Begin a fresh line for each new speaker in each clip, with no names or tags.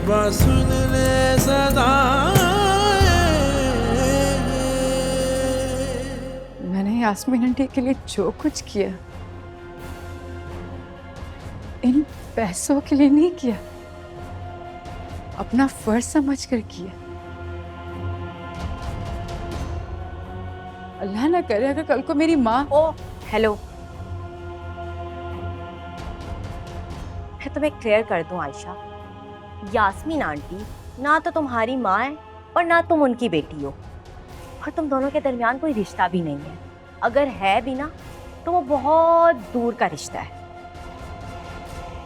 बस सुन ले सदाएं।
मैंने यास्मीन आंटी के लिए जो कुछ किया इन पैसों के लिए नहीं किया, अपना फर्ज समझकर किया। अल्लाह ना करे अगर कल को मेरी माँ।
ओ हेलो, मैं तुम्हें क्लियर कर दूं आयशा, यास्मीन आंटी ना तो तुम्हारी माँ है और ना तुम उनकी बेटी हो, और तुम दोनों के दरमियान कोई रिश्ता भी नहीं है। अगर है भी ना तो वो बहुत दूर का रिश्ता है,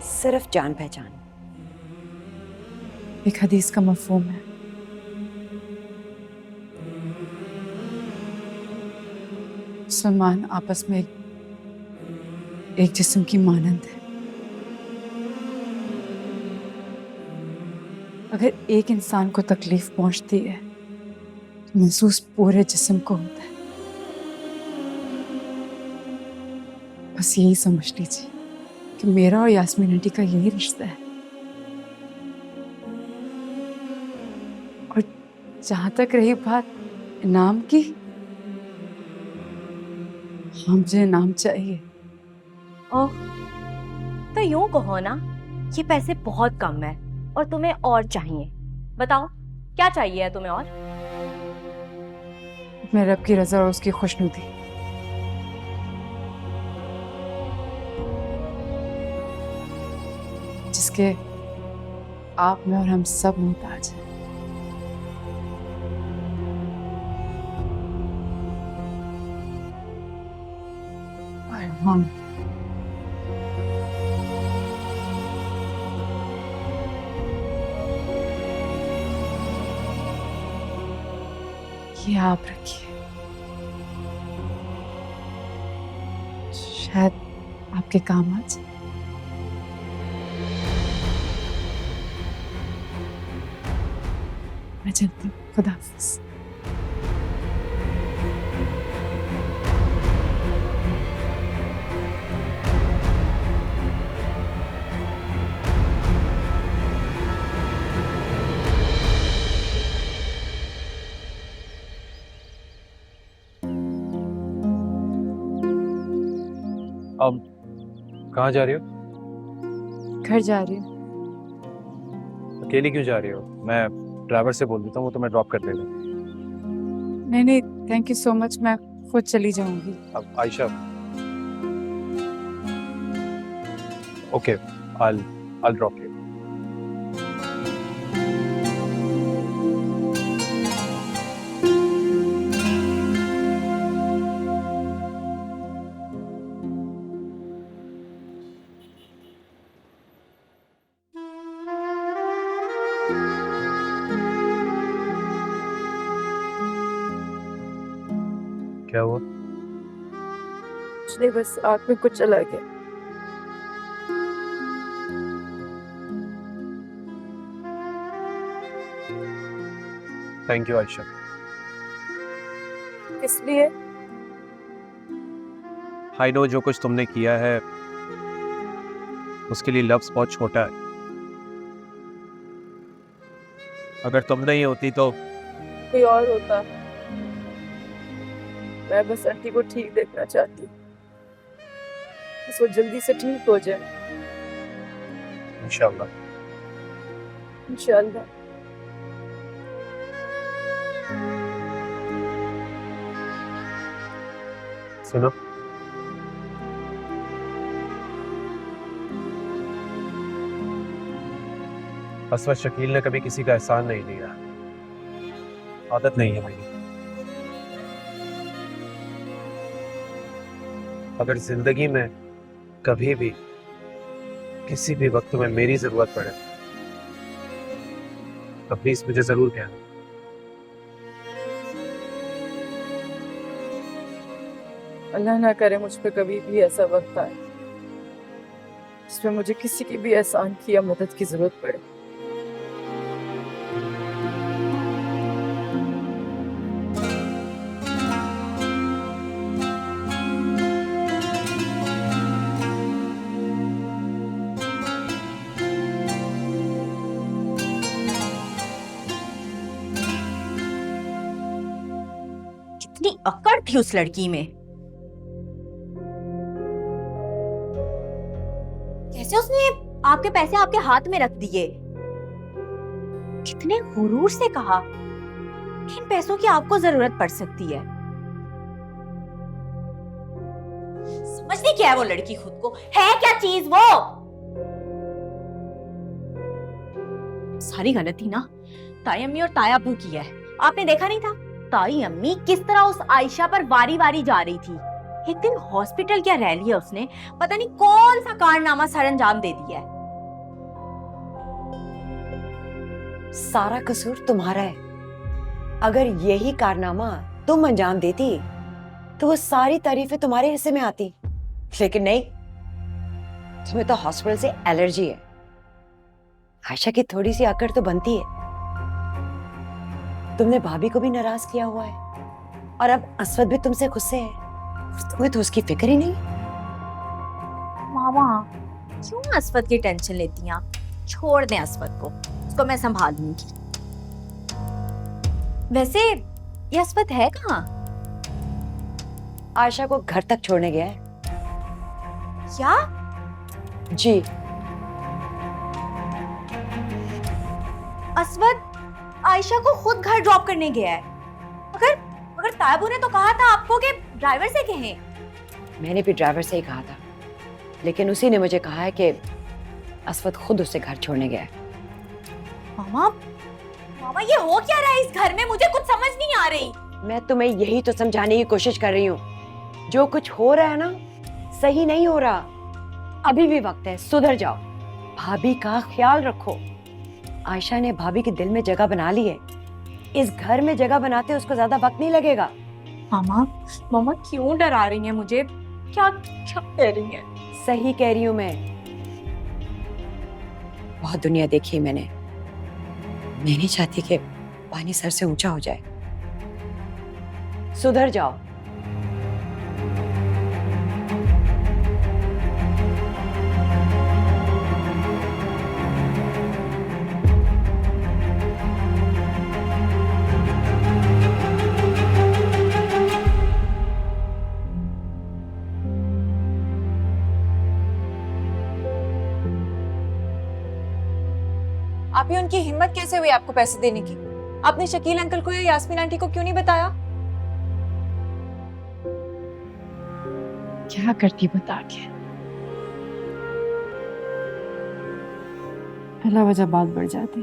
सिर्फ जान पहचान।
एक हदीस का मफहूम है, मुसलमान आपस में एक जिस्म की मानंद है। अगर एक इंसान को तकलीफ पहुंचती है तो महसूस पूरे जिस्म को होता है। बस यही समझ लीजिए कि मेरा और यास्मीन आंटी का यही रिश्ता है। और जहां तक रही बात इनाम की, हाँ मुझे इनाम चाहिए।
ओह, तो यूं कहो ना, ये पैसे बहुत कम है और तुम्हें और चाहिए। बताओ क्या चाहिए है तुम्हें और?
मैं रब की रजा और उसकी खुशनुदी। जिसके आप में और हम सब मुहताज हैं। हाँ, ये आप रखिए, शायद आपके काम आ जाए। मैं चलती हूँ, खुदा हाफिज।
अब कहाँ जा रही हो?
घर जा रही हूँ।
अकेली क्यों जा रही हो? मैं ड्राइवर से बोल देता हूँ, वो तुम्हें ड्रॉप कर देगा।
नहीं नहीं, थैंक यू सो मच, मैं खुद चली जाऊंगी।
अब Ayesha, okay, I'll drop you. क्या हुआ?
नहीं, बस आँख में कुछ चला गया।
Thank you Ayesha.
किस लिए?
आई नो जो कुछ तुमने किया है उसके लिए लफ्ज बहुत छोटा है। अगर तुम नहीं होती तो
कोई और होता। मैं बस आंटी को ठीक देखना चाहती हूँ, बस वो जल्दी से ठीक हो जाए।
इंशाल्लाह।
इंशाल्लाह।
सुनो, असवद शकील ने कभी किसी का एहसान नहीं लिया, आदत नहीं है मेरी। अगर जिंदगी में कभी भी किसी भी वक्त में मेरी जरूरत पड़े तो प्लीज मुझे जरूर कहना।
अल्लाह ना करे मुझ पे कभी भी ऐसा वक्त आए जिसमें मुझे किसी की भी एहसान की या मदद की जरूरत पड़े।
कितनी अकड़ थी उस लड़की में। कैसे उसने आपके पैसे आपके हाथ में रख दिए। कितने गुरूर से कहा कि इन पैसों की आपको जरूरत पड़ सकती है। समझती क्या है वो लड़की खुद को, है क्या चीज वो। सारी गलती ना ताई अम्मी और ताया अब्बू की है। आपने देखा नहीं था ताई अम्मी किस तरह उस आयशा पर वारी वारी जा रही थी। एक दिन हॉस्पिटल क्या रह लिया उसने, पता नहीं कौन सा कारनामा सरअंजाम दे दिया है।
सारा कसूर तुम्हारा है। अगर यही कारनामा तुम अंजाम देती तो वो सारी तारीफें तुम्हारे हिस्से में आती, लेकिन नहीं, तुम्हें तो हॉस्पिटल से एलर्जी है। आयशा की थोड़ी सी अकड़ तो बनती है। तुमने भाभी को भी नाराज किया हुआ है और अब असवद भी तुमसे गुस्से है, तुम्हें तो उसकी फिक्र ही नहीं।
मामा क्यों असवद की टेंशन लेती हैं आप? छोड़ दें असवद को, उसको मैं संभाल लूंगी। वैसे ये असवद है कहाँ?
आयशा को घर तक छोड़ने गया है।
क्या?
जी।
असवद आयशा को खुद घर ड्रॉप करने गया है। मगर मगर तायबू ने तो कहा था आपको कि ड्राइवर से कहें।
मैंने भी ड्राइवर से ही कहा था, लेकिन उसी ने मुझे कहा है कि असवद खुद उसे घर छोड़ने गया है।
मामा मामा ये हो क्या रहा है इस घर में? मुझे कुछ समझ नहीं आ रही।
मैं तुम्हें यही तो समझाने की कोशिश कर रही हूँ। जो कुछ हो रहा है ना, सही नहीं हो रहा। अभी भी वक्त है, सुधर जाओ। भाभी का ख्याल रखो। आयशा ने भाभी के दिल में जगह बना ली है। इस घर में जगह बनाते उसको ज्यादा वक्त नहीं लगेगा।
मामा मामा क्यों डरा रही हैं मुझे? क्या क्या कह रही हैं?
सही कह रही हूँ मैं। बहुत दुनिया देखी है मैंने। मैं नहीं चाहती कि पानी सर से ऊंचा हो जाए। सुधर जाओ।
आप ही उनकी हिम्मत कैसे हुई आपको पैसे देने की? आपने शकील अंकल को या यास्मीन आंटी को क्यों नहीं बताया?
क्या करती बता के? पहला वजह बात बढ़ जाती।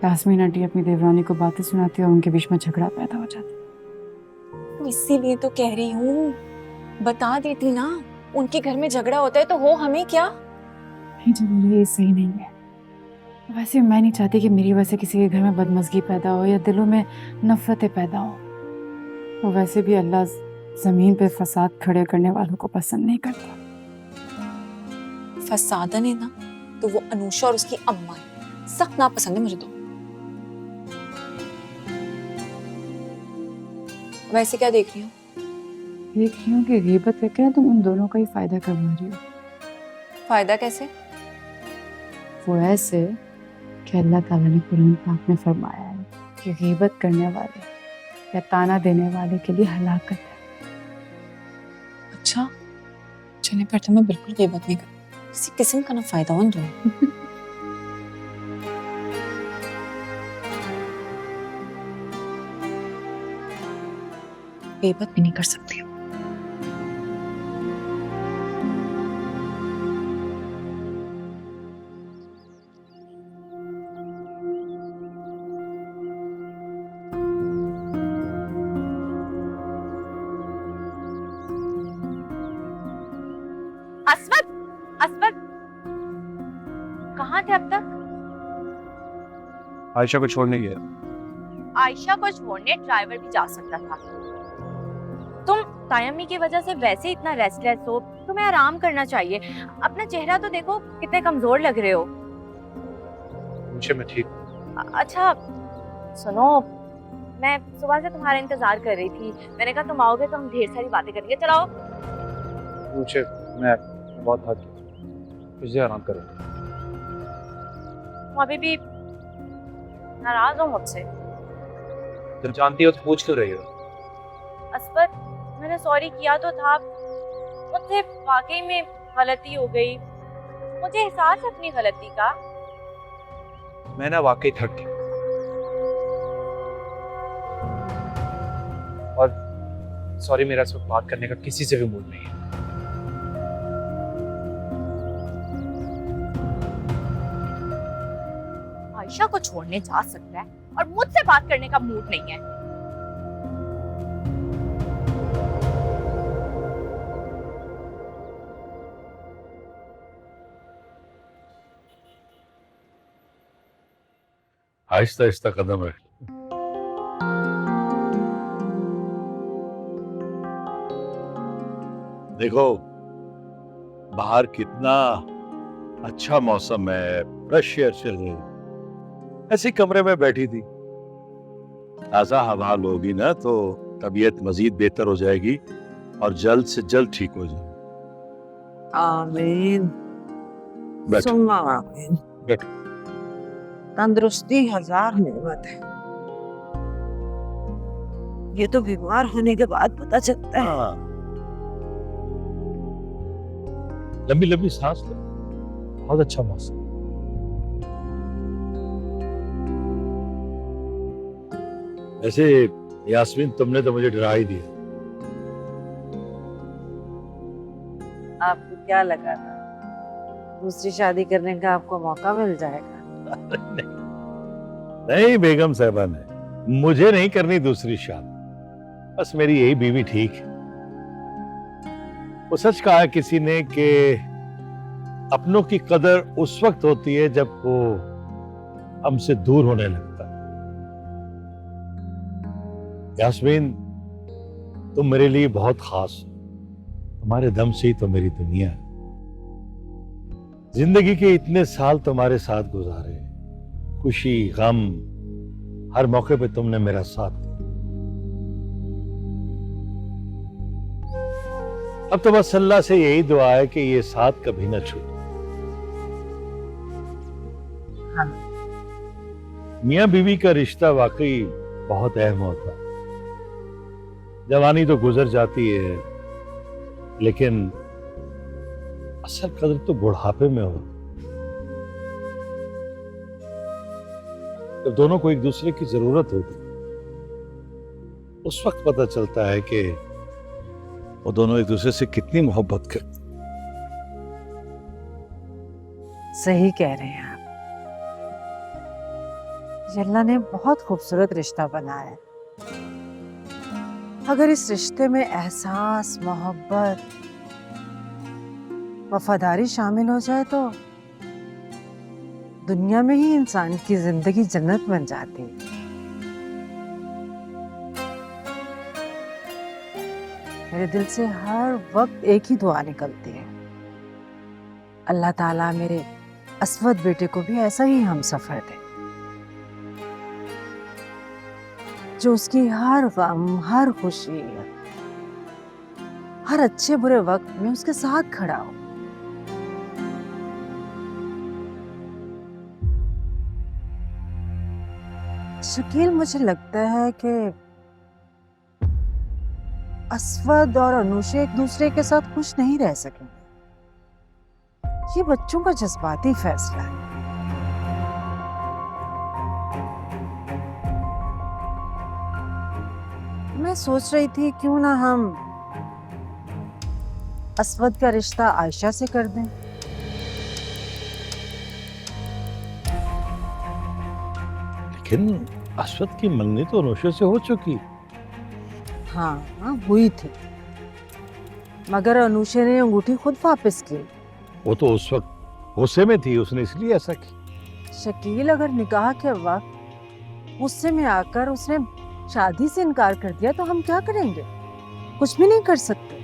यास्मीन आंटी अपनी देवरानी को बातें सुनाती और उनके बीच में झगड़ा पैदा हो जाता।
इसीलिए तो कह रही हूँ, बता देती ना। उनके घर में झगड़ा होता है तो हो हमें क्या?
नहीं जरूरी, ये सही नहीं है। वैसे मैं नहीं चाहती कि मेरी वजह से किसी के घर में बदमज़गी पैदा हो या दिलों में नफरतें पैदा हो। तो वैसे भी अल्लाह जमीन पे फसाद खड़े करने वालों को पसंद नहीं करता।
फसादन है ना तो वो अनुषा और उसकी अम्मा है। सख्त नापसंद है मुझे तो। वैसे क्या देख रही हो?
देख रही हूँ कि ग़ीबत करके ना तुम उन दोनों का ही फायदा करवा रही हो।
फायदा कैसे?
वो ऐसे कि अल्लाह ताला ने कुरान पाक में फरमाया है कि ग़ीबत करने वाले या ताना देने वाले के लिए हलाकत है।
अच्छा चलिए, पर तो मैं बिल्कुल ग़ीबत नहीं कर। किसी किस्म का ना फायदा हो दो। ग़ीबत भी नहीं कर सकती।
असवद असवद कहाँ थे अब तक?
आयशा को छोड़ने गया।
आयशा को छोड़ने ड्राइवर भी जा सकता था। तुम तायम्मी की वजह से वैसे इतना रेस्टलेस हो, तुम्हें आराम करना चाहिए। अपना चेहरा तो देखो, कितने कमजोर लग रहे हो।
मुझे मैं ठीक।
अच्छा सुनो, मैं सुबह से तुम्हारा इंतजार कर रही थी। मैंने कहा तुम आओगे तो हम ढेर सारी बातें करेंगे। चलाओ।
मुझे मैं बहुत थक गया, मुझे आराम करो।
तुम अभी भी नाराज हो मुझसे?
जब जानती हो तो पूछ क्यों रही हो?
असफर, मैंने सॉरी किया तो था, मुझसे वाकई में गलती हो गई, मुझे एहसास है अपनी गलती का।
मैं ना वाकई थक गया और सॉरी, मेरा इस वक्त बात करने का किसी से भी मूड नहीं है।
आयशा को छोड़ने जा सकता है और मुझसे बात करने का मूड नहीं है।
आहिस्ता आहिस्ता कदम रख। देखो बाहर कितना अच्छा मौसम है, फ्रेश एयर चल रही है। ऐसे कमरे में बैठी थी, ताजा हवा लोगी ना तो तबीयत मजीद बेहतर हो जाएगी और जल्द से जल्द ठीक हो जाएगी।
आमीन
बैठो।
सुम्मा आमीन।
बैठो।
तंदुरुस्ती हजार नेमत है, ये तो बीमार होने के बाद पता चलता है।
हाँ। लंबी लंबी सांस लो, बहुत अच्छा मौसम। वैसे यास्मीन, तुमने तो मुझे डरा ही दिया।
आपको क्या लगा था दूसरी शादी करने का आपको मौका मिल जाएगा?
नहीं बेगम साहबा ने मुझे नहीं करनी दूसरी शादी, बस मेरी यही बीवी ठीक है। वो सच कहा है किसी ने कि अपनों की कदर उस वक्त होती है जब वो हमसे दूर होने लगता है। यास्मीन, तुम मेरे लिए बहुत खास हो, तुम्हारे दम से ही तो मेरी दुनिया है। जिंदगी के इतने साल तुम्हारे साथ गुजारे, खुशी गम हर मौके पे तुमने मेरा साथ दिया। अब तो बस अल्लाह से यही दुआ है कि ये साथ कभी ना छूटे।
हाँ।
मियां बीवी का रिश्ता वाकई बहुत अहम होता है। जवानी तो गुजर जाती है, लेकिन असल कदर तो बुढ़ापे में होती। जब दोनों को एक दूसरे की जरूरत होती, उस वक्त पता चलता है कि वो दोनों एक दूसरे से कितनी मोहब्बत करते।
सही कह रहे हैं आप, अल्लाह ने बहुत खूबसूरत रिश्ता बनाया है। अगर इस रिश्ते में एहसास, मोहब्बत, वफादारी शामिल हो जाए तो दुनिया में ही इंसान की जिंदगी जन्नत बन जाती है। मेरे दिल से हर वक्त एक ही दुआ निकलती है, अल्लाह ताला मेरे असवद बेटे को भी ऐसा ही हम सफर दे, जो उसकी हर गम, हर खुशी, हर अच्छे बुरे वक्त में उसके साथ खड़ा हो। शकील, मुझे लगता है कि असवद और अनुषा एक दूसरे के साथ खुश नहीं रह सकेंगे। ये बच्चों का जज्बाती फैसला है। मैं सोच रही थी क्यों ना हम असवद का रिश्ता आयशा से कर दें।
लेकिन असवद की मंगनी तो अनुषा से हो चुकी।
हाँ, हुई थी, मगर अनुषा ने अंगूठी खुद वापस की।
वो तो उस वक्त गुस्से में थी, उसने इसलिए ऐसा किया।
शकील, अगर निकाह के वक्त गुस्से में आकर उसने शादी से इनकार कर दिया तो हम क्या करेंगे? कुछ भी नहीं कर सकते।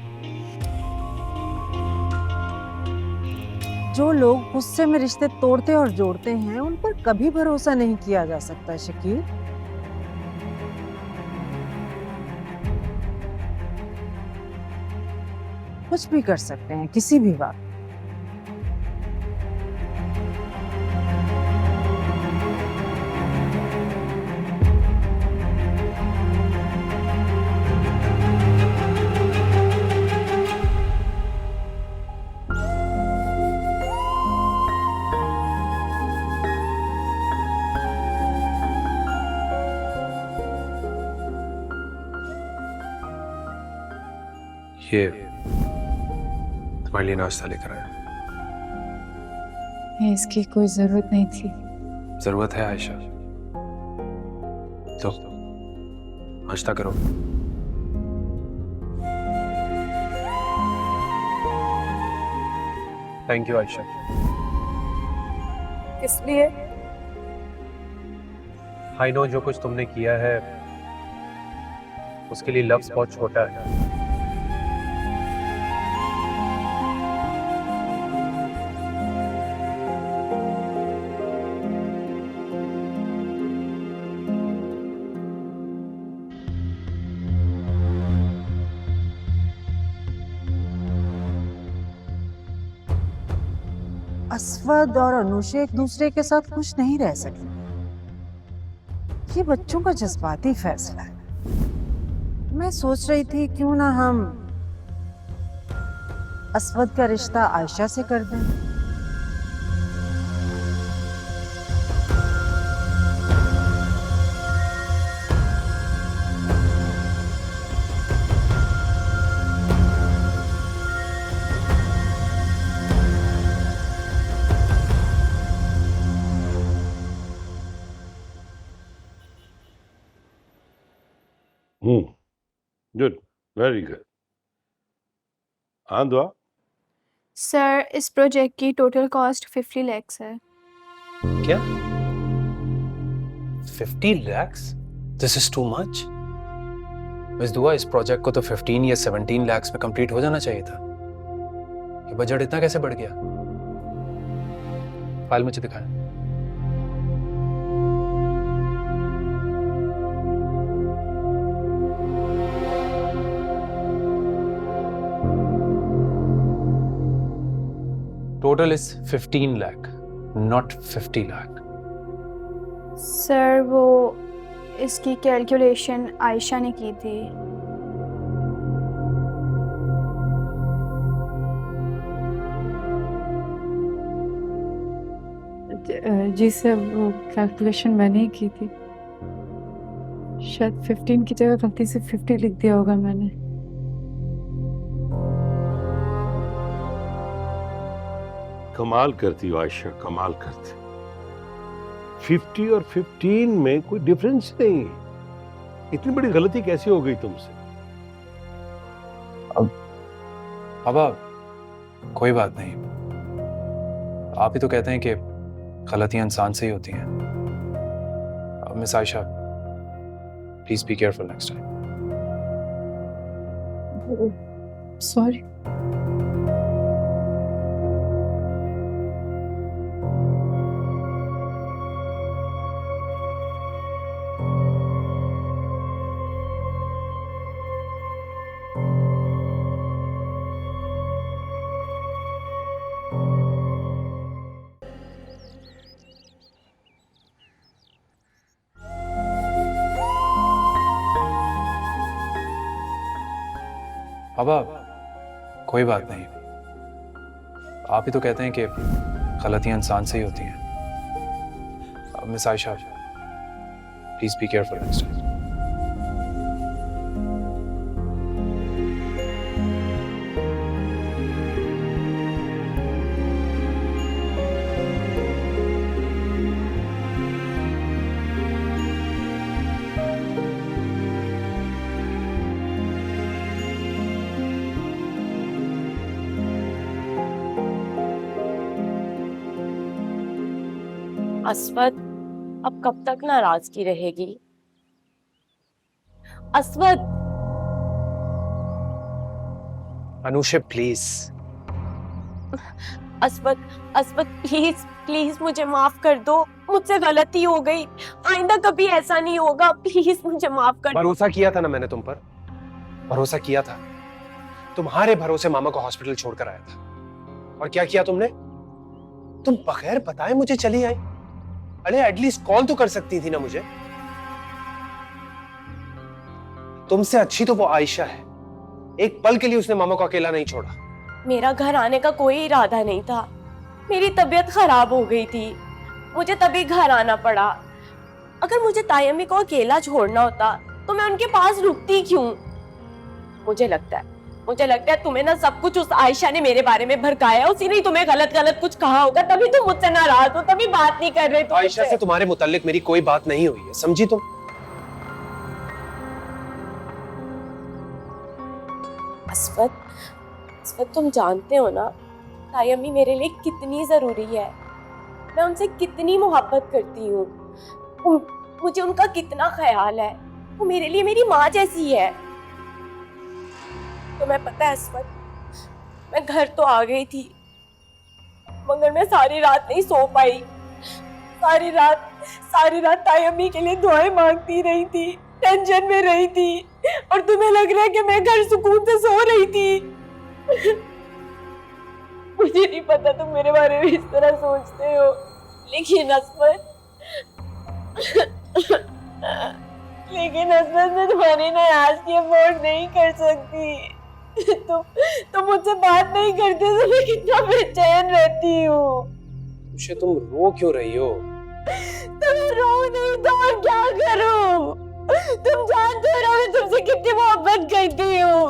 जो लोग गुस्से में रिश्ते तोड़ते और जोड़ते हैं, उन पर कभी भरोसा नहीं किया जा सकता। शकील, कुछ भी कर सकते हैं किसी भी वक्त।
ये तुम्हारे लिए नाश्ता लेकर आया।
इसकी कोई जरूरत नहीं थी।
जरूरत है आयशा, तो नाश्ता करो। Thank you Ayesha.
इसलिए
आई नो जो कुछ तुमने किया है उसके लिए लफ्ज बहुत छोटा है।
असवद और अनुषा एक दूसरे के साथ खुश नहीं रह सकते। ये बच्चों का जज्बाती फैसला है। मैं सोच रही थी क्यों ना हम असवद का रिश्ता आयशा से कर दें।
Good, very good. हाँ दुआ।
सर इस प्रोजेक्ट की टोटल कॉस्ट 50 lakhs है।
क्या 50 lakhs? This is too much. Miss दुआ, इस प्रोजेक्ट को तो 15 या 17 lakhs में कंप्लीट हो जाना चाहिए था। ये बजट इतना कैसे बढ़ गया? फाइल मुझे दिखाएं। Total is 15 lakh, not 50 lakh.
Sir वो इसकी कैलकुलेशन आयशा ने की थी।
जी सर, वो कैलकुलेशन मैंने ही की थी। शायद 15 की जगह गलती से 50 लिख दिया होगा मैंने।
कमाल करती हो आयशा, कमाल करती। 50 और 15 में कोई डिफरेंस नहीं। इतनी बड़ी गलती कैसे हो गई तुमसे?
बाबा कोई बात नहीं, आप ही तो कहते हैं कि गलतियां इंसान से ही होती हैं। Miss Ayesha, please be careful next time.
Sorry.
बाबा कोई बात नहीं, आप ही तो कहते हैं कि गलतियां इंसान से ही होती हैं। Miss Ayesha, please be careful next time.
Aswad, अब कब तक नाराजगी रहेगी? Aswad.
Anusha please.
Aswad, Aswad please please मुझे माफ कर दो, मुझसे गलती हो गई, आइंदा कभी ऐसा नहीं होगा, प्लीज मुझे माफ कर दो।
भरोसा किया था ना मैंने तुम पर, भरोसा किया था। तुम्हारे भरोसे मामा को हॉस्पिटल छोड़कर आया था, और क्या किया तुमने? तुम बगैर बताए मुझे चली आई। अरे एटलीस्ट कॉल तो कर सकती थी ना मुझे। तुमसे अच्छी तो वो आयशा है, एक पल के लिए उसने मामा को अकेला नहीं छोड़ा।
मेरा घर आने का कोई इरादा नहीं था, मेरी तबीयत खराब हो गई थी, मुझे तभी घर आना पड़ा। अगर मुझे तायम्मी को अकेला छोड़ना होता तो मैं उनके पास रुकती क्यों? मुझे लगता है मुझे लगता है तुम्हें ना सब कुछ उस आयशा ने मेरे बारे में भड़काया, उसी ने तुम्हें गलत गलत कुछ कहा होगा, तभी तुम मुझसे नाराज हो, तभी बात नहीं कर रहे तुम
आयशा से तुम्हारे मुताल्लिक मेरी कोई बात नहीं हुई है, समझी तुम?
अस्वत, तुम जानते हो ना ताई अम्मी मेरे लिए कितनी जरूरी है। मैं उनसे कितनी मोहब्बत करती हूँ, मुझे उनका कितना ख्याल है। वो मेरे लिए मेरी माँ जैसी है। तुम्हें पता है अस्वत, मैं घर तो आ गई थी मगर मैं सारी रात नहीं सो पाई। सारी रात ताई अम्मी के लिए दुआएं मांगती रही थी, टेंशन में रही थी, और तुम्हें लग रहा है कि मैं घर सुकून से सो रही थी। मुझे नहीं पता तुम मेरे बारे में इस तरह सोचते हो, लेकिन अस्वत मैं तुम्हारी नाराज की अफोर्ड नहीं कर सकती। तुम मुझसे बात नहीं करते तो मैं कितना बेचैन रहती हूँ।
उसे तुम रो क्यों रही हो?
तुम रो नहीं तो और क्या करूं? तुम जानते हो मैं तुमसे कितनी मोहब्बत करती हूँ,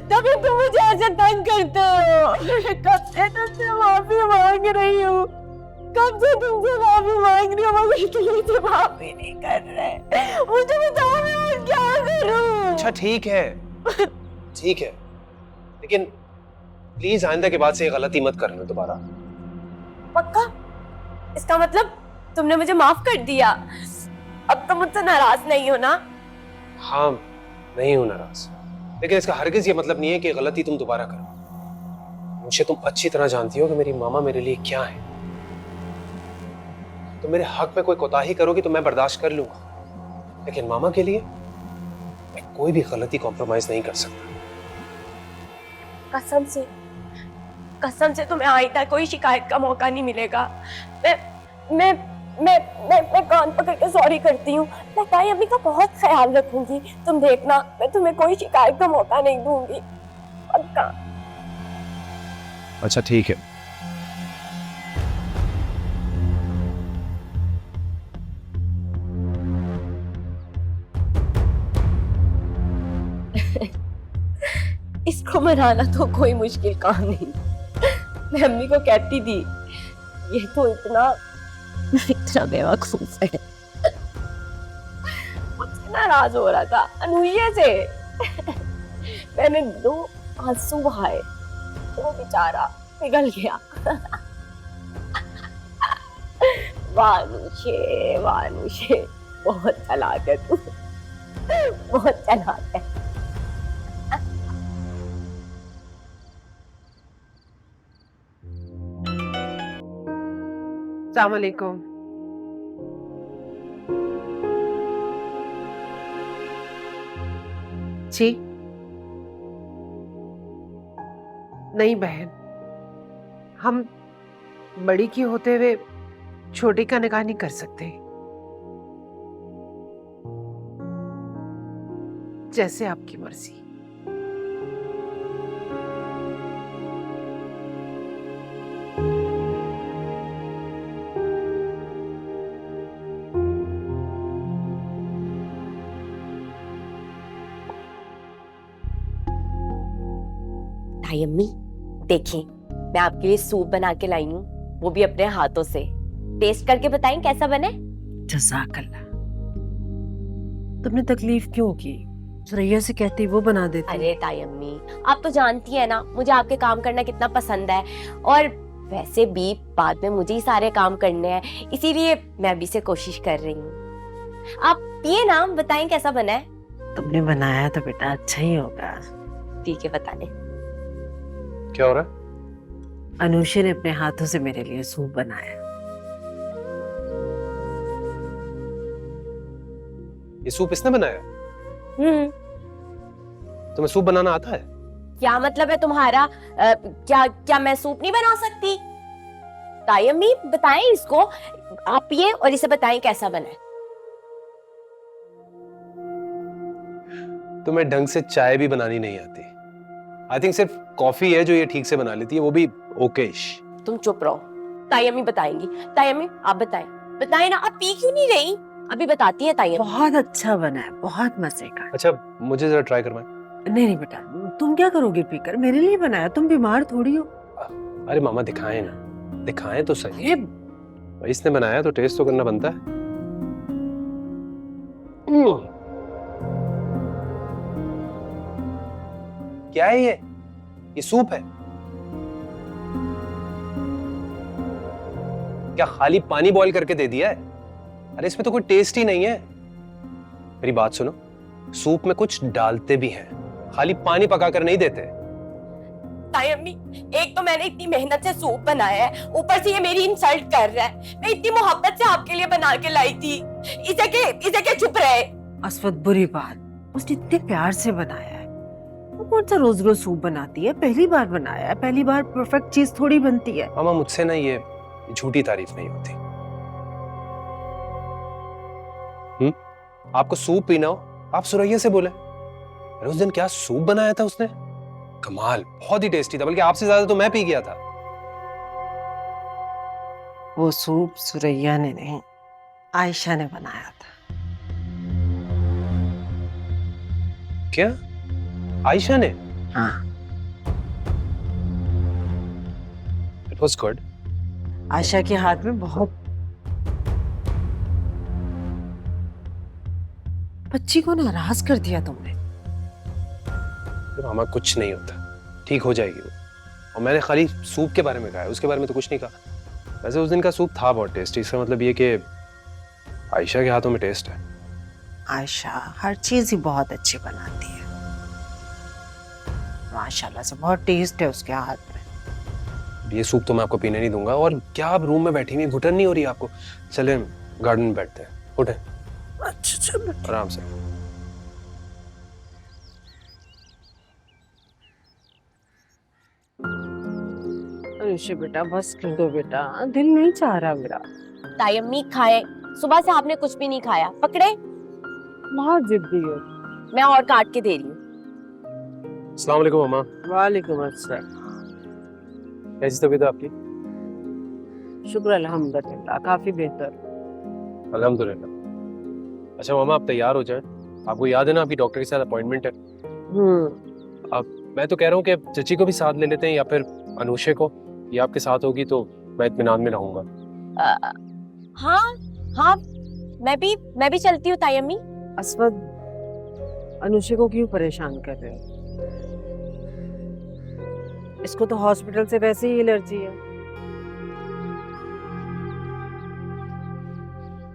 तभी तुम मुझे ऐसे तंग करते हो। कब से तुमसे माफी मांग रही हूँ, मगर तुम मुझे माफी नहीं कर रहे। मुझे बताओ मैं और क्या करूं?
अच्छा ठीक है, लेकिन प्लीज आइंदा के बाद से ये गलती मत करना दोबारा।
पक्का? इसका मतलब तुमने मुझे माफ कर दिया, अब तुम मुझसे नाराज नहीं हो ना?
हाँ, नहीं हूं नाराज, लेकिन इसका हरगिज ये मतलब नहीं है कि गलती तुम दोबारा करो। मुझे तुम अच्छी तरह जानती हो कि मेरी मामा मेरे लिए क्या है। तो मेरे हक में कोई कोताही करोगी तो मैं बर्दाश्त कर लूंगा, लेकिन मामा के लिए मैं कोई भी गलती कॉम्प्रोमाइज नहीं कर सकता।
कसम से तुम्हें आज तक कोई शिकायत का मौका नहीं मिलेगा। मैं कान पकड़ के सॉरी करती हूँ। मैं ताई अम्मी का बहुत ख्याल रखूंगी, तुम देखना, मैं तुम्हें कोई शिकायत का मौका नहीं दूंगी, पक्का।
अच्छा ठीक है।
इसको मनाना तो कोई मुश्किल काम नहीं। मैं अम्मी को कहती थी ये तो इतना बेवकूफ है। मुझसे नाराज हो रहा था अनूये से। मैंने 2 आंसू बहाए तो वो बेचारा पिघल गया। वानुशे बहुत चालाक है तू, बहुत चालाक है।
अस्सलाम वालेकुम। जी नहीं बहन, हम बड़ी की होते हुए छोटी का निकाह नहीं कर सकते। जैसे आपकी मर्जी।
ताई अम्मी देखें, मैं आपके लिए सूप बना के लाई हूँ, वो भी अपने हाथों से। टेस्ट करके बताएं कैसा बने।
जज़ाकल्लाह। तुमने तकलीफ क्यों की? सुरैया से कहती वो बना देती।
अरे ताई अम्मी, आप तो जानती है ना मुझे आपके काम करना कितना पसंद है, और वैसे भी बाद में मुझे ही सारे काम करने हैं, इसीलिए मैं अभी से कोशिश कर रही हूँ। आप पिए ना, बताएं कैसा बना है।
तुमने बनाया तो बेटा अच्छा ही होगा।
ठीक है, बताएं।
क्या हो रहा है?
अनुषा ने अपने हाथों से मेरे लिए सूप बनाया।
ये सूप इसने बनाया? तुम्हें सूप बनाना आता है?
क्या मतलब है तुम्हारा? क्या मैं सूप नहीं बना सकती? ताई अम्मी बताएं इसको, आप पिए और इसे बताएं कैसा बना है।
तुम्हें ढंग से चाय भी बनानी नहीं आती। आई थिंक सिर्फ कॉफी है जो ये ठीक से बना लेती है, वो भी ओकेश।
तुम चुप रहो, ताई अम्मी बताएंगी। ताई अम्मी आप बताएं ना, आप पी क्यों नहीं रही? अभी बताती है ताई अम्मी।
बहुत अच्छा बना है, बहुत मजे का।
अच्छा मुझे जरा ट्राई करवाएं।
नहीं बेटा, तुम क्या करोगे पीकर? मेरे लिए बनाया, तुम बीमार थोड़ी हो।
अरे मामा दिखाएं ना, दिखाएं तो सही।
अरे
भाई इसने बनाया तो टेस्ट तो करना बनता है। क्या है ये सूप है क्या? खाली पानी बॉईल करके दे दिया है? अरे इसमें तो कोई टेस्ट ही नहीं है। मेरी बात सुनो, सूप में कुछ डालते भी हैं, खाली पानी पकाकर नहीं देते।
ताई अम्मी, एक तो मैंने इतनी मेहनत से सूप बनाया है, ऊपर से ये मेरी इंसल्ट कर रहा है। मैं इतनी मोहब्बत से आपके लिए बना के लाई थी, इसे के चुप रहे।
अस्वत, बुरी बात, उसने इतने प्यार से बनाया है। वो कौन सा रोज रोज सूप बनाती है? पहली बार बनाया है, पहली बार परफेक्ट चीज थोड़ी बनती है।
मामा मुझसे ना ये झूठी तारीफ नहीं होती। आपको सूप पीना हो, आप सुरैया से बोले। अरे उस दिन क्या सूप बनाया था उसने, कमाल, बहुत ही टेस्टी था, बल्कि आपसे ज्यादा तो मैं पी गया था।
वो सूप सुरैया ने नहीं, आयशा ने बनाया था।
क्या आयशा ने?
हाँ,
इट वाज गुड।
आयशा के हाथ में बहुत। बच्ची को नाराज कर दिया तुमने।
तो मामा कुछ नहीं होता, ठीक हो जाएगी वो। और मैंने खाली सूप के बारे में कहा है, उसके बारे में तो कुछ नहीं कहा। वैसे उस दिन का सूप था बहुत टेस्टी, इसका मतलब ये कि आयशा के हाथों में टेस्ट है।
आयशा हर चीज ही बहुत अच्छी बनाती है, माशाल्लाह से बहुत टेस्ट है उसके हाथ में।
ये सूप तो मैं आपको पीने नहीं दूंगा। और क्या आप रूम में बैठी हुई, घुटन नहीं हो रही आपको? चले गार्डन में बैठते हैं, उठे
अच्छा चलो।
आराम से।
अनुषा बेटा बस कर दो बेटा, दिल नहीं चाह रहा मेरा।
ताई अम्मी खाए, सुबह से आपने कुछ भी नहीं खाया। पकड़े,
बहुत जिद्दी हो।
मैं और काट के दे रही हूँ।
अस्सलाम वालेकुम मामा।
वालेकुम अस्सलाम।
कैसी तबीयत है आपकी?
शुक्र अल्हम्दुलिल्लाह, काफी बेहतर।
अल्हम्दुलिल्लाह। अच्छा मामा, आप तैयार हो जाएं। आपको याद है ना आपकी डॉक्टर के साथ अपॉइंटमेंट है। अब मैं तो कह रहा हूँ कि चची को भी साथ ले लेते हैं, या फिर अनुषे को। ये आपके साथ होगी तो मैं इत्मीनान में रहूंगा।
हाँ हाँ, मैं भी चलती हूँ ताई अम्मी।
अस्वद, अनुषा को क्यों परेशान कर रहे हो? इसको तो हॉस्पिटल से वैसे ही एलर्जी है।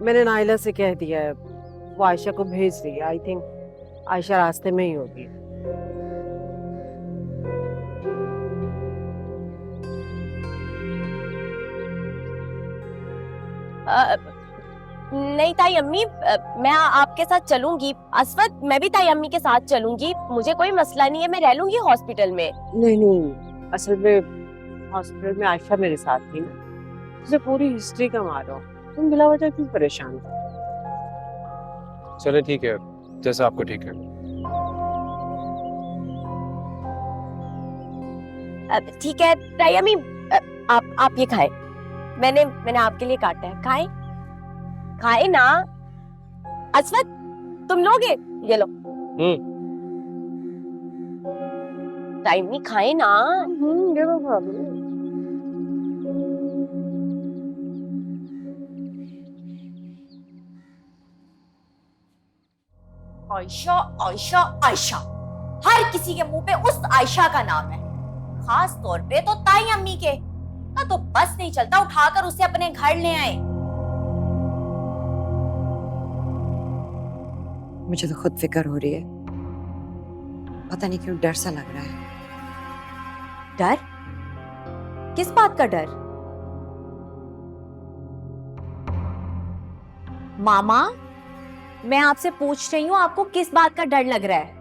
मैंने नाइला से कह दिया है, वो आयशा को भेज रही है। आई थिंक आयशा रास्ते में ही होगी।
नहीं ताई अम्मी, मैं आपके साथ चलूंगी। अस्वद, मैं भी ताई अम्मी के साथ चलूंगी, मुझे कोई मसला नहीं है, मैं रह लूंगी हॉस्पिटल में।
नहीं नहीं, असल में हॉस्पिटल में आयशा मेरे साथ थी ना, उसे पूरी हिस्ट्री का मारो। तुम बिला वजह क्यों परेशान हो?
चले ठीक है, जैसा आपको ठीक है।
ठीक है ताई अम्मी, आप ये खाए। मैंने आपके लिए काटा है, खाए ना। अस्वद, तुम लोगे? ये लो। टाइम नहीं, खाए ना। आयशा आयशा आयशा, हर किसी के मुंह पे उस आयशा का नाम है, खास तौर पे तो ताई अम्मी के। ना तो बस नहीं चलता उठाकर उसे अपने घर ले आए।
मुझे तो खुद फिक्र हो रही है, पता नहीं क्यों डर सा लग रहा है।
डर? किस बात का डर? मामा, मैं आपसे पूछ रही हूँ, आपको किस बात का डर लग रहा है?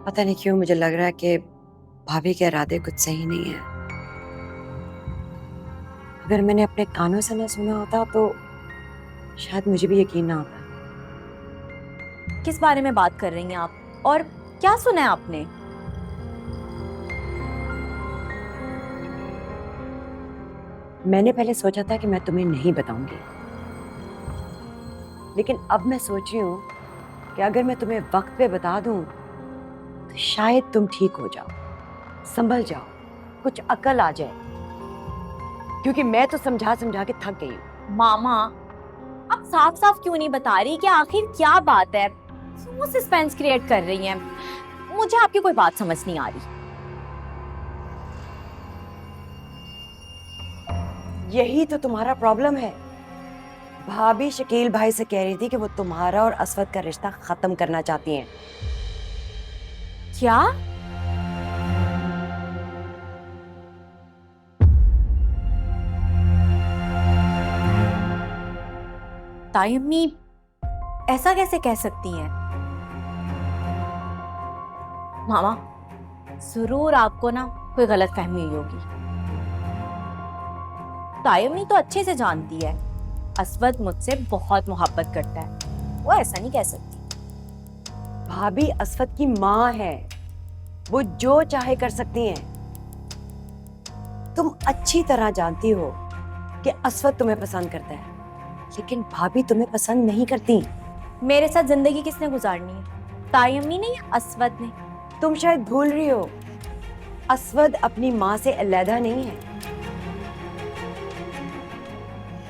पता नहीं क्यों मुझे लग रहा है कि भाभी के इरादे कुछ सही नहीं है। अगर मैंने अपने कानों से ना सुना होता तो शायद मुझे भी यकीन ना होता।
किस बारे में बात कर रही हैं आप, और क्या सुना है आपने?
मैंने पहले सोचा था कि मैं तुम्हें नहीं बताऊंगी, लेकिन अब मैं सोच रही हूँ कि अगर मैं तुम्हें वक्त पे बता दूं तो शायद तुम ठीक हो जाओ, संभल जाओ, कुछ अकल आ जाए, क्योंकि मैं तो समझा समझा के थक गई हूँ।
मामा, आप साफ साफ क्यों नहीं बता रही कि आखिर क्या बात है? क्यों सस्पेंस क्रिएट कर रही हैं? मुझे आपकी कोई बात समझ नहीं आ रही।
यही तो तुम्हारा प्रॉब्लम है। भाभी शकील भाई से कह रही थी कि वो तुम्हारा और असवद का रिश्ता खत्म करना चाहती हैं।
क्या? ताई अम्मी ऐसा कैसे कह सकती हैं? मामा, जरूर आपको ना कोई गलत फहमी हुई होगी। ताई अम्मी तो अच्छे से जानती है असवद मुझसे बहुत मोहब्बत करता है, वो ऐसा नहीं कह सकती।
भाभी असवद की माँ है, वो जो चाहे कर सकती हैं। तुम अच्छी तरह जानती हो कि असवद तुम्हें पसंद करता है, लेकिन भाभी तुम्हें पसंद नहीं करती।
मेरे साथ जिंदगी किसने गुजारनी है? ताई अम्मी ने या असवद ने?
तुम शायद भूल रही हो, असवद अपनी माँ से अलहदा नहीं है।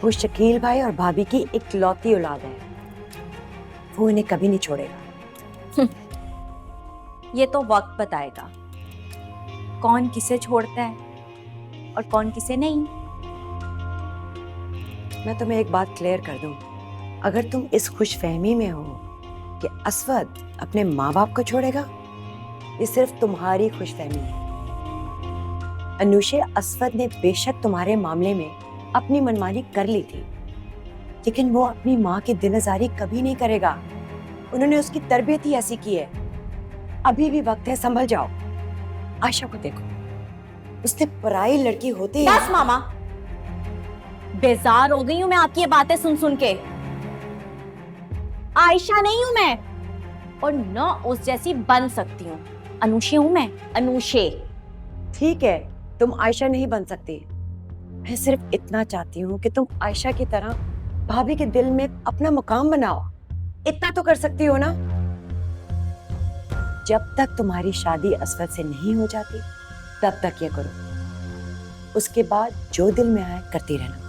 वो शकील भाई और भाभी की इकलौती औलाद है, वो इन्हें कभी नहीं छोड़ेगा।
ये तो वक्त बताएगा कौन किसे छोड़ता है और कौन किसे नहीं।
मैं तुम्हें एक बात क्लियर कर दूं, अगर तुम इस खुशफहमी में हो कि असवद अपने माँ बाप को छोड़ेगा, ये सिर्फ तुम्हारी खुशफहमी है। अनुशे, असवद ने बेशक तुम्हारे मामले में अपनी मनमानी कर ली थी, लेकिन वो अपनी माँ की दिलआज़ारी कभी नहीं करेगा। उन्होंने उसकी तरबियत ही ऐसी की है। अभी भी वक्त है, संभल जाओ। आयशा को देखो, उसने पराई लड़की होते ही
बस मामा, बेजार हो गई हूं मैं आपकी ये बातें सुन सुन के। आयशा नहीं हूं मैं, और न उस जैसी बन सकती हूँ। अनुशे हूं मैं, अनुशे।
ठीक है, तुम आयशा नहीं बन सकती। मैं सिर्फ इतना चाहती हूँ कि तुम आयशा की तरह भाभी के दिल में अपना मुकाम बनाओ। इतना तो कर सकती हो ना? जब तक तुम्हारी शादी असवद से नहीं हो जाती, तब तक ये करो। उसके बाद जो दिल में आए करती रहना।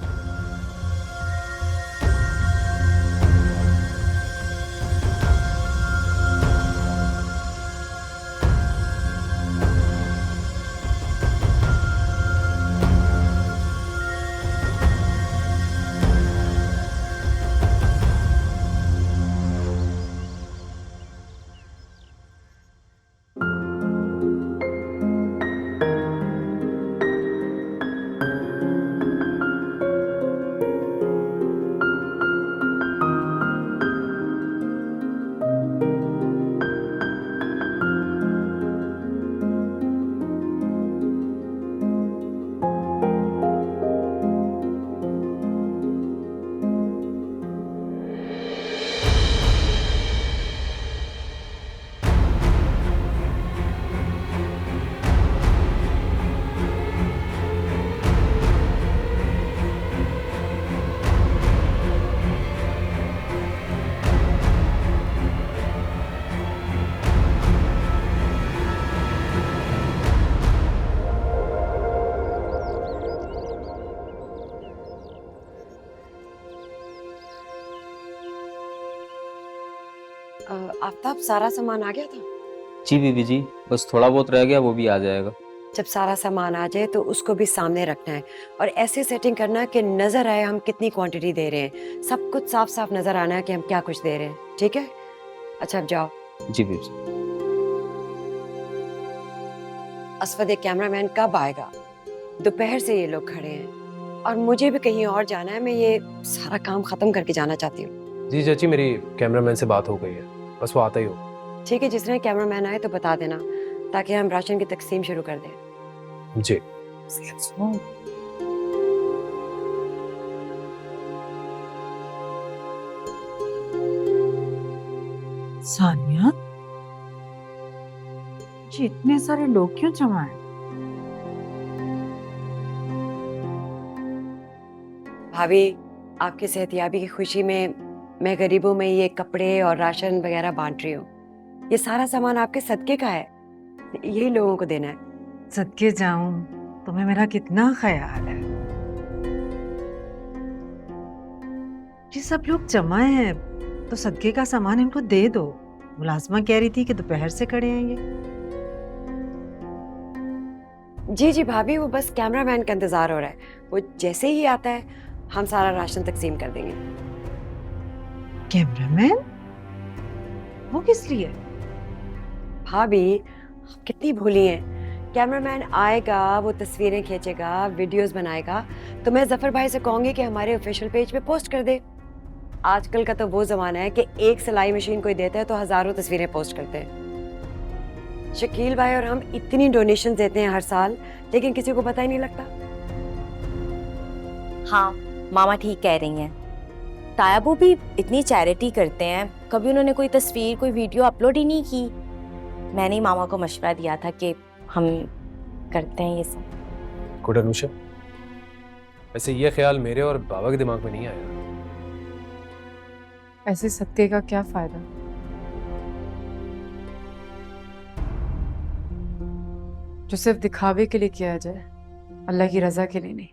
आफ्ताब, सारा सामान आ गया था?
जी बीबी जी, बस थोड़ा बहुत रह गया, वो भी आ जाएगा।
जब सारा सामान आ जाए तो उसको भी सामने रखना है, और ऐसे सेटिंग करना कि नजर आए हम कितनी क्वांटिटी दे रहे हैं। सब कुछ साफ साफ नजर आना है कि हम क्या कुछ दे रहे हैं। ठीक है? अच्छा, अब जाओ।
जी बीबी जी।
असवद, एक कैमरामैन कब आएगा? दोपहर से ये लोग खड़े हैं, और मुझे भी कहीं और जाना है। मैं ये सारा काम खत्म करके जाना चाहती हूँ।
जी चाची, मेरी कैमरामैन से बात हो गई है, बस वो आता ही हो।
ठीक है, जिसने कैमरामैन आए तो बता देना, ताकि हम राशन की तकसीम शुरू कर दें।
जी।
सानिया, जी इतने सारे लोग क्यों जमा हैं?
भाभी, आपकी सेहतयाबी की खुशी में मैं गरीबों में ये कपड़े और राशन वगैरह बांट रही हूँ। ये सारा सामान आपके सदके का है। यही लोगों को देना है।
सदके जाऊं, तुम्हें मेरा कितना ख्याल है। ये सब लोग जमाए हैं तो सदके का सामान इनको दे दो। मुलाजमा कह रही थी कि दोपहर से खड़े हैं ये।
जी जी भाभी, वो बस कैमरामैन का इंतजार हो रहा है। वो जैसे ही आता है हम सारा राशन तकसीम कर देंगे।
कैमरामैन? वो किस लिए?
भाभी आप कितनी भूली हैं। कैमरामैन आएगा, वो तस्वीरें खींचेगा, वीडियोस बनाएगा, तो मैं जफर भाई से कहूंगी कि हमारे ऑफिशियल पेज पे पोस्ट कर दे। आजकल का तो वो जमाना है कि एक सिलाई मशीन कोई देता है तो हजारों तस्वीरें पोस्ट करते हैं। शकील भाई और हम इतनी डोनेशन देते हैं हर साल, लेकिन किसी को पता ही नहीं लगता।
हाँ, मामा ठीक कह रही हैं। तायाबू भी इतनी चैरिटी करते हैं, कभी उन्होंने कोई तस्वीर, कोई वीडियो अपलोड ही नहीं की। मैंने ही मामा को मशवरा दिया था कि हम करते हैं ये सब।
गुड अनुषा, वैसे ये ख्याल मेरे और बाबा के दिमाग में नहीं आया।
ऐसे सदके का क्या फायदा? जो सिर्फ दिखावे के लिए किया जाए, अल्लाह की रजा के लिए नहीं।